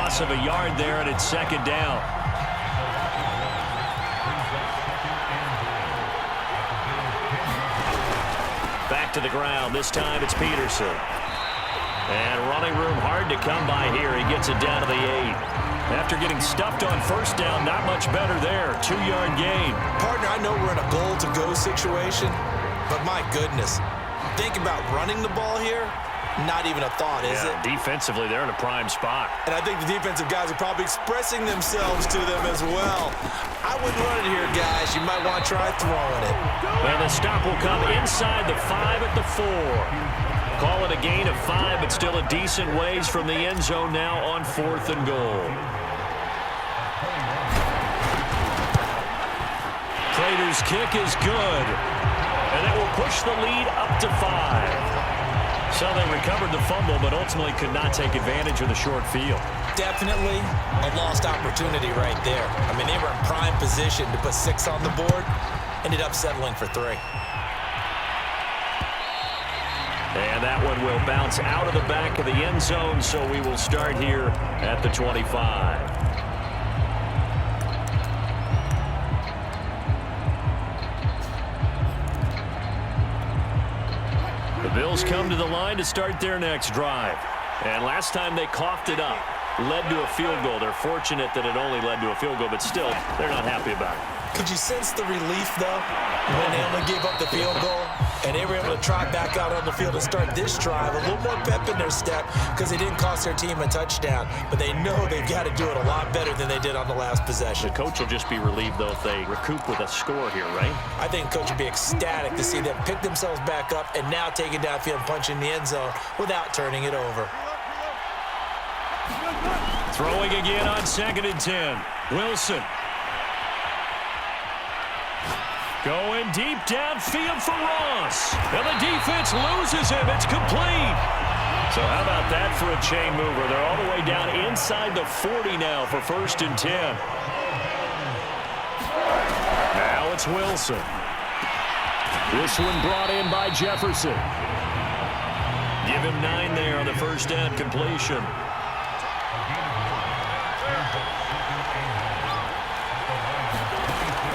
loss of a yard there, and it's second down. Back to the ground. This time it's Peterson. And running room hard to come by here. He gets it down to the 8. After getting stuffed on first down, not much better there. 2-yard gain. Partner, I know we're in a goal-to-go situation, but my goodness, think about running the ball here. Not even a thought, is it? Defensively, they're in a prime spot. And I think the defensive guys are probably expressing themselves to them as well. I wouldn't run it here, guys. You might want to try throwing it. And the stop will come inside the 5 at the 4. Call it a gain of 5, but still a decent ways from the end zone now on 4th and goal. Prater's kick is good. And that will push the lead up to 5. So they recovered the fumble, but ultimately could not take advantage of the short field. Definitely a lost opportunity right there. I mean, they were in prime position to put 6 on the board. Ended up settling for 3. And that one will bounce out of the back of the end zone, so we will start here at the 25. The Bills come to the line to start their next drive. And last time they coughed it up, led to a field goal. They're fortunate that it only led to a field goal, but still, they're not happy about it. Could you sense the relief, though, when they only gave up the field goal and they were able to trot back out on the field and start this drive? A little more pep in their step because they didn't cost their team a touchdown, but they know they've got to do it a lot better than they did on the last possession. The coach will just be relieved, though, if they recoup with a score here, right? I think the coach would be ecstatic to see them pick themselves back up and now take it downfield and punch in the end zone without turning it over. Throwing again on 2nd and 10. Wilson. Going deep downfield for Ross. And the defense loses him. It's complete. So how about that for a chain mover? They're all the way down inside the 40 now for 1st and 10. Now it's Wilson. This one brought in by Jefferson. Give him 9 there on the first down completion.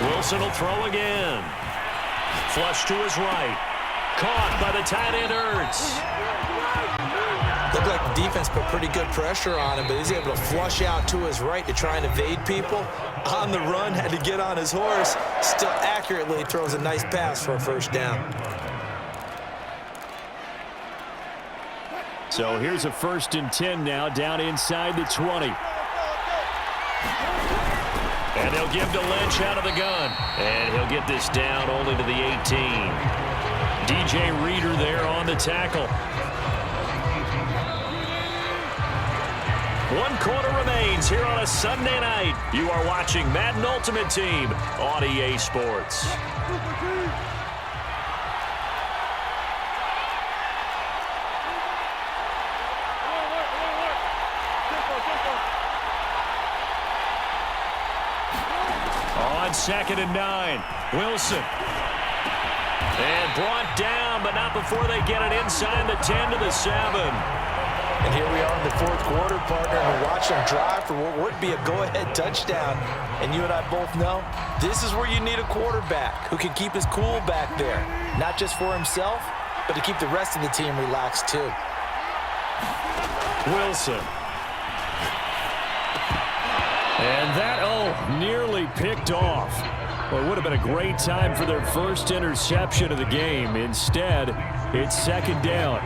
Wilson will throw again. Flush to his right. Caught by the tight end, Ertz. Looked like the defense put pretty good pressure on him, but he's able to flush out to his right to try and evade people. On the run, had to get on his horse. Still accurately throws a nice pass for a first down. So here's a 1st and 10 now, down inside the 20. And they'll give to Lynch out of the gun. And he'll get this down only to the 18. DJ Reader there on the tackle. 1 quarter remains here on a Sunday night. You are watching Madden Ultimate Team on EA Sports. On 2nd and 9, Wilson. And brought down, but not before they get it inside the 10 to the 7. And here we are in the 4th quarter, partner, and we're watching them drive for what would be a go-ahead touchdown. And you and I both know this is where you need a quarterback who can keep his cool back there, not just for himself, but to keep the rest of the team relaxed too. Wilson. And that, nearly picked off. Well, it would have been a great time for their first interception of the game. Instead, it's 2nd down.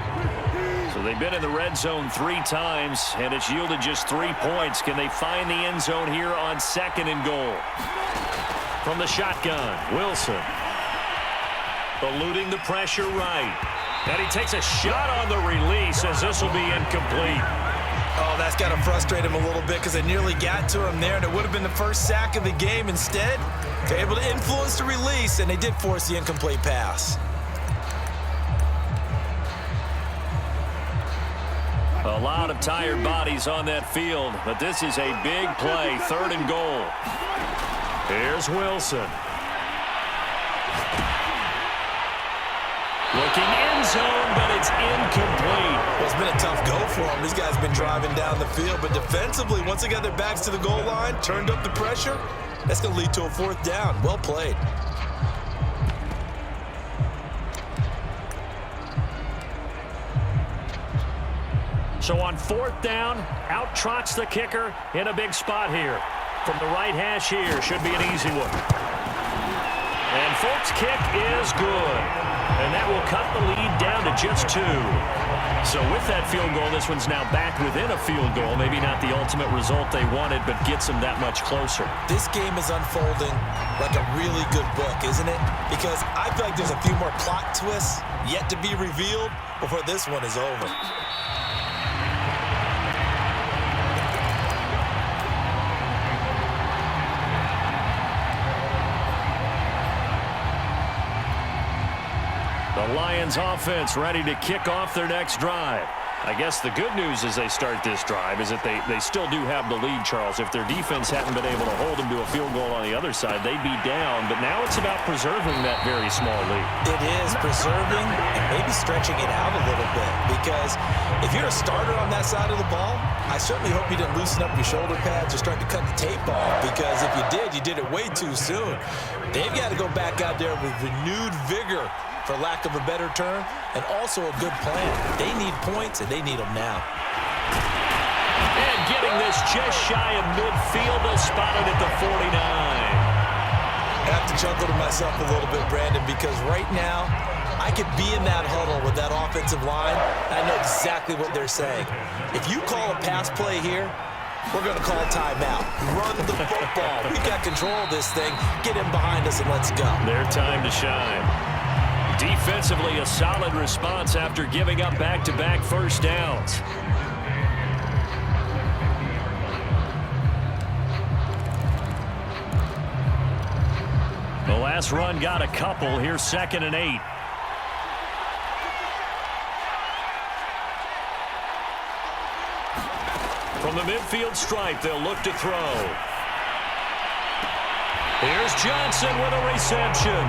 So they've been in the red zone 3 times, and it's yielded just 3 points. Can they find the end zone here on 2nd and goal? From the shotgun, Wilson. Eluding the pressure right. And he takes a shot on the release as this will be incomplete. Oh, that's got to frustrate him a little bit because they nearly got to him there, and it would have been the first sack of the game. Instead, they're able to influence the release, and they did force the incomplete pass. A lot of tired bodies on that field, but this is a big play, 3rd and goal. Here's Wilson. Looking end zone, but it's incomplete. Well, it's been a tough go for them. These guys been driving down the field, but defensively, once they got their backs to the goal line, turned up the pressure, that's going to lead to a 4th down. Well played. So on 4th down, out trots the kicker in a big spot here. From the right hash here, should be an easy one. And Folk's kick is good. And that will cut the lead down to just 2. So with that field goal, this one's now back within a field goal. Maybe not the ultimate result they wanted, but gets them that much closer. This game is unfolding like a really good book, isn't it? Because I feel like there's a few more plot twists yet to be revealed before this one is over. The Lions offense ready to kick off their next drive. I guess the good news as they start this drive is that they still do have the lead, Charles. If their defense hadn't been able to hold them to a field goal on the other side, they'd be down. But now it's about preserving that very small lead. It is preserving and maybe stretching it out a little bit. Because if you're a starter on that side of the ball, I certainly hope you didn't loosen up your shoulder pads or start to cut the tape off. Because if you did it way too soon. They've got to go back out there with renewed vigor, for lack of a better term, and also a good plan. They need points, and they need them now. And getting this just shy of midfield, they'll spot it at the 49. I have to chuckle to myself a little bit, Brandon, because right now, I could be in that huddle with that offensive line, and I know exactly what they're saying. If you call a pass play here, we're going to call a timeout. Run the football. We got control of this thing. Get in behind us and let's go. Their time to shine. Defensively, a solid response after giving up back-to-back first downs. The last run got a couple. Here's 2nd and 8. From the midfield stripe, they'll look to throw. Here's Johnson with a reception.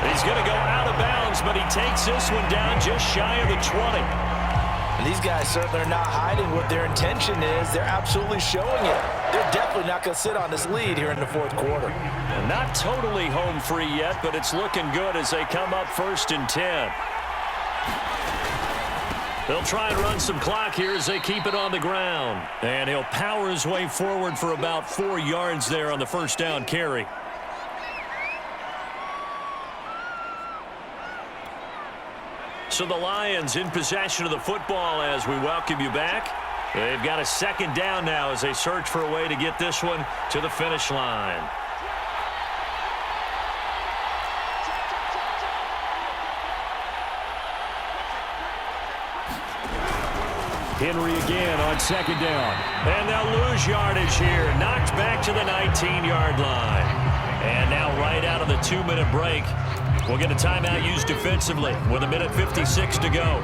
He's going to go out of bounds, but he takes this one down just shy of the 20. And these guys certainly are not hiding what their intention is. They're absolutely showing it. They're definitely not going to sit on this lead here in the 4th quarter. And not totally home free yet, but it's looking good as they come up 1st and 10. They'll try and run some clock here as they keep it on the ground. And he'll power his way forward for about 4 yards there on the first down carry. So the Lions in possession of the football as we welcome you back. They've got a 2nd down now as they search for a way to get this one to the finish line. Henry again on 2nd down. And they'll lose yardage here. Knocked back to the 19-yard line. And now right out of the 2-minute break, we'll get a timeout used defensively with 1:56 to go.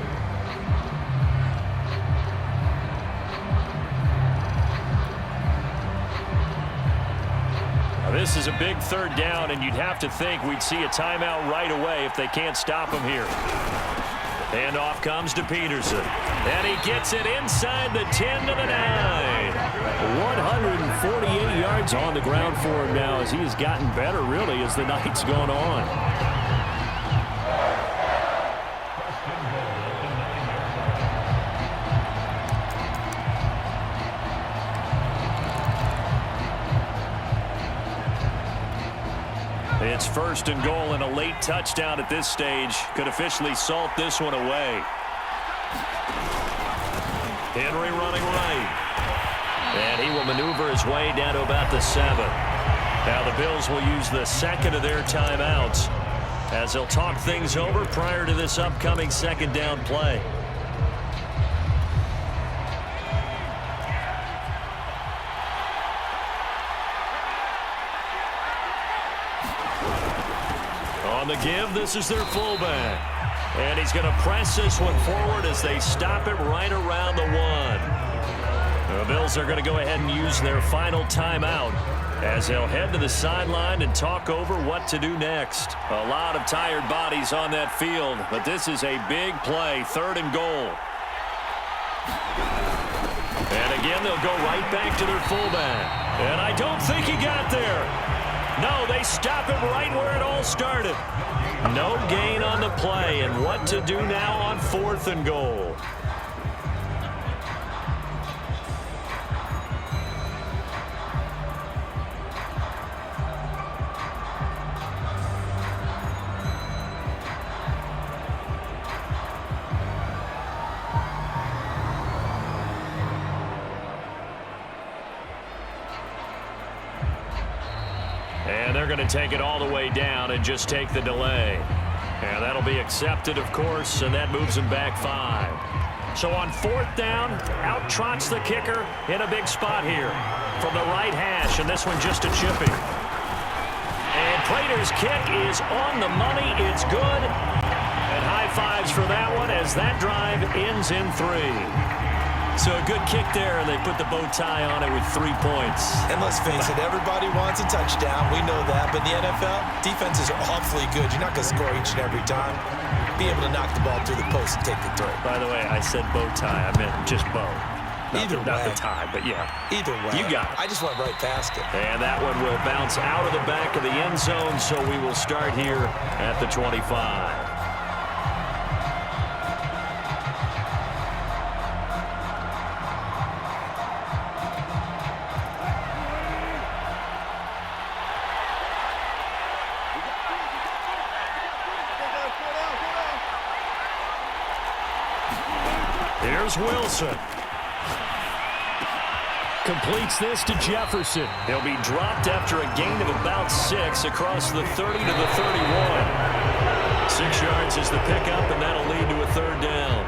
Now this is a big 3rd down, and you'd have to think we'd see a timeout right away if they can't stop him here. Handoff comes to Peterson. And he gets it inside the 10 to the 9. 148 yards on the ground for him now as he has gotten better, really, as the night's gone on. It's 1st and goal, and a late touchdown at this stage could officially salt this one away. Henry running right. And he will maneuver his way down to about the 7. Now the Bills will use the 2nd of their timeouts as they'll talk things over prior to this upcoming 2nd down play. On the give, this is their fullback. And he's going to press this one forward as they stop it right around the 1. The Bills are going to go ahead and use their final timeout as he'll head to the sideline and talk over what to do next. A lot of tired bodies on that field, but this is a big play, 3rd and goal. And again, they'll go right back to their fullback. And I don't think he got there. No, they stop him right where it all started. No gain on the play, and what to do now on 4th and goal. And they're going to take it all the way down and just take the delay. And that'll be accepted, of course, and that moves them back 5. So on 4th down, out trots the kicker in a big spot here from the right hash, and this one just a chippy. And Prater's kick is on the money. It's good. And high fives for that one as that drive ends in 3. So a good kick there, and they put the bow tie on it with 3 points. And let's face it, everybody wants a touchdown. We know that. But in the NFL, defenses are awfully good. You're not going to score each and every time. Be able to knock the ball through the post and take the throw. By the way, I said bow tie. I meant just bow. Not the tie, but yeah. Either way. You got it. I just went right past it. And that one will bounce out of the back of the end zone, so we will start here at the 25. Here's Wilson. Completes this to Jefferson. He'll be dropped after a gain of about 6 across the 30 to the 31. 6 yards is the pickup, and that'll lead to a 3rd down.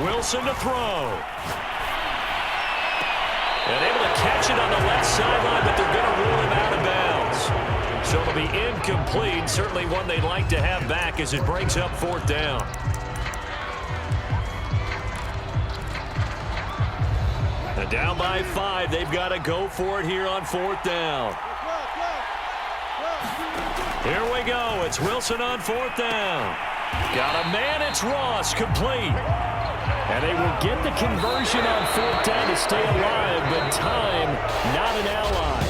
Wilson to throw. And able to catch it on the left sideline, but they're going to rule him out of bounds. So it'll be incomplete. Certainly one they'd like to have back as it breaks up 4th down. And down by 5. They've got to go for it here on 4th down. Here we go. It's Wilson on 4th down. Got a man. It's Ross. Complete. And they will get the conversion on 4th down to stay alive, but time not an ally.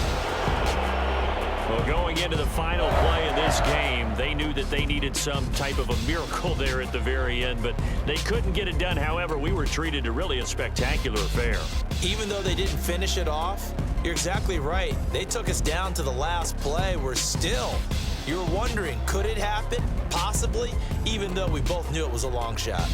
Well, going into the final play of this game, they knew that they needed some type of a miracle there at the very end, but they couldn't get it done. However, we were treated to really a spectacular affair. Even though they didn't finish it off, you're exactly right. They took us down to the last play. We're still, you're wondering, could it happen? Possibly, even though we both knew it was a long shot.